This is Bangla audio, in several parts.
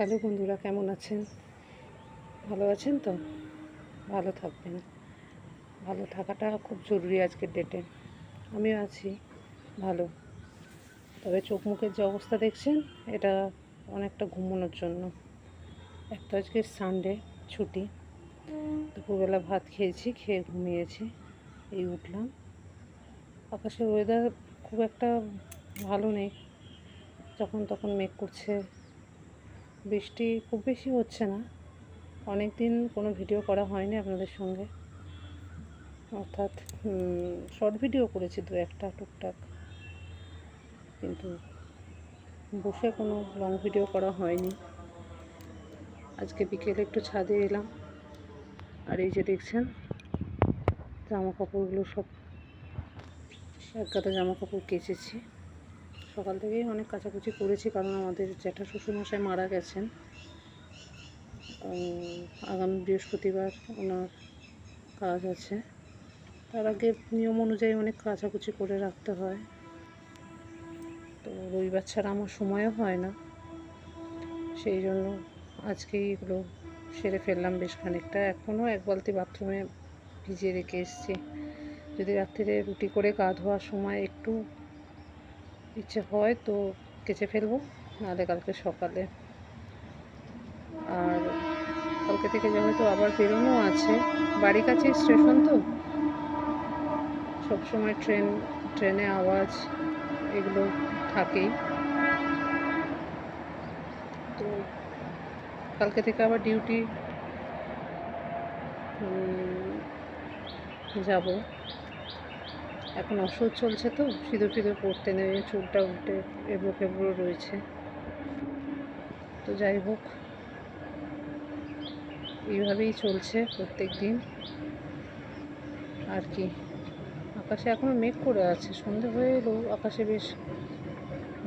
হ্যালো বন্ধুরা, কেমন আছেন? ভালো আছেন তো? ভালো থাকবেন। ভালো থাকাটা খুব জরুরি আজকের ডেটে। আমিও আছি ভালো। তবে চোখ মুখের যে অবস্থা দেখছেন, এটা অনেকটা ঘুমানোর জন্য। একটা আজকে সানডে, ছুটি। দুপুরবেলা ভাত খেয়েছি, খেয়ে ঘুমিয়েছি। এই উঠলাম। আকাশের ওয়েদার খুব একটা ভালো নেই। যখন তখন মেঘ করছে, বৃষ্টি খুব বেশি হচ্ছে না। অনেক দিন কোনো ভিডিও করা হয়নি আপনাদের সঙ্গে, অর্থাৎ শর্ট ভিডিও করেছি দু একটা টুকটাক, কিন্তু বসে কোনো লং ভিডিও করা হয়নি। আজকে বিকেলে একটু ছাদে এলাম, আর এই যে দেখছেন জামা কাপড়গুলো সব এক গাদা জামা কাপড় কেচেছি। সকাল থেকেই অনেক কাচাকুচি করেছি, কারণ আমাদের জ্যাঠা শ্বশুরমশাই মারা গেছেন। আগামী বৃহস্পতিবার ওনার কাজ আছে, তার আগে নিয়ম অনুযায়ী অনেক কাচাকুচি করে রাখতে হয়। তো রবিবার ছাড়া আমার সময়ও হয় না, সেই জন্য আজকেই এগুলো সেরে ফেললাম বেশ খানিকটা। এখনও এক বালতি বাথরুমে ভিজিয়ে রেখে এসেছি। যদি রাত্রিরে রুটি করে গা ধোয়ার সময় একটু ইচ্ছে হয় তো কেচে ফেলবো, নাহলে কালকে সকালে। আর কালকে থেকে যেহেতু আবার বেরোনো আছে, বাড়ির কাছে স্টেশন তো সবসময় ট্রেনে আওয়াজ এগুলো থাকেই। তো কালকে থেকে আবার ডিউটি যাব। এখন ওষুধ চলছে তো, সিঁদুর ফিঁদুর পড়তে নেই, চুলটা উল্টে এবড়ো খেবড়ো রয়েছে। তো যাই হোক, এইভাবেই চলছে প্রত্যেক দিন আর কি। আকাশে এখনও মেঘ করে আছে, সন্ধে হয়ে এলেও আকাশে বেশ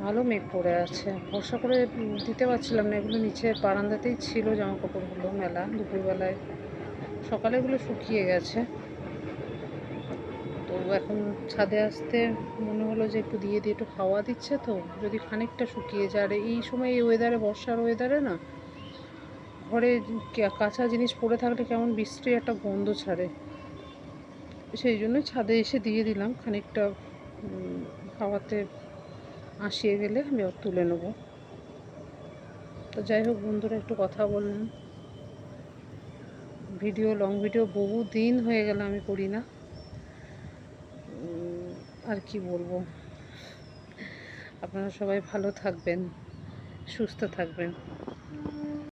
ভালো মেঘ করে আছে। ভরসা করে দিতে পারছিলাম না, এগুলো নিচে বারান্দাতেই ছিল জামা কাপড়গুলো মেলা দুপুরবেলায়। সকালে এগুলো শুকিয়ে গেছে। তো এখন ছাদে আসতে মনে হলো যে একটু দিয়ে একটু হাওয়া দিচ্ছে, তো যদি খানিকটা শুকিয়ে যায়। আর এই সময় এই ওয়েদারে, বর্ষার ওয়েদারে না, ঘরে কাঁচা জিনিস পড়ে থাকলে কেমন বিশ্রী একটা গন্ধ ছাড়ে। সেই জন্যই ছাদে এসে দিয়ে দিলাম খানিকটা, হাওয়াতে আসিয়ে গেলে আমি তুলে নেব। তো যাই হোক বন্ধুরা, একটু কথা বললাম। লং ভিডিও বহু দিন হয়ে গেল আমি করি না। আর কি বলবো, আপনারা সবাই ভালো থাকবেন, সুস্থ থাকবেন।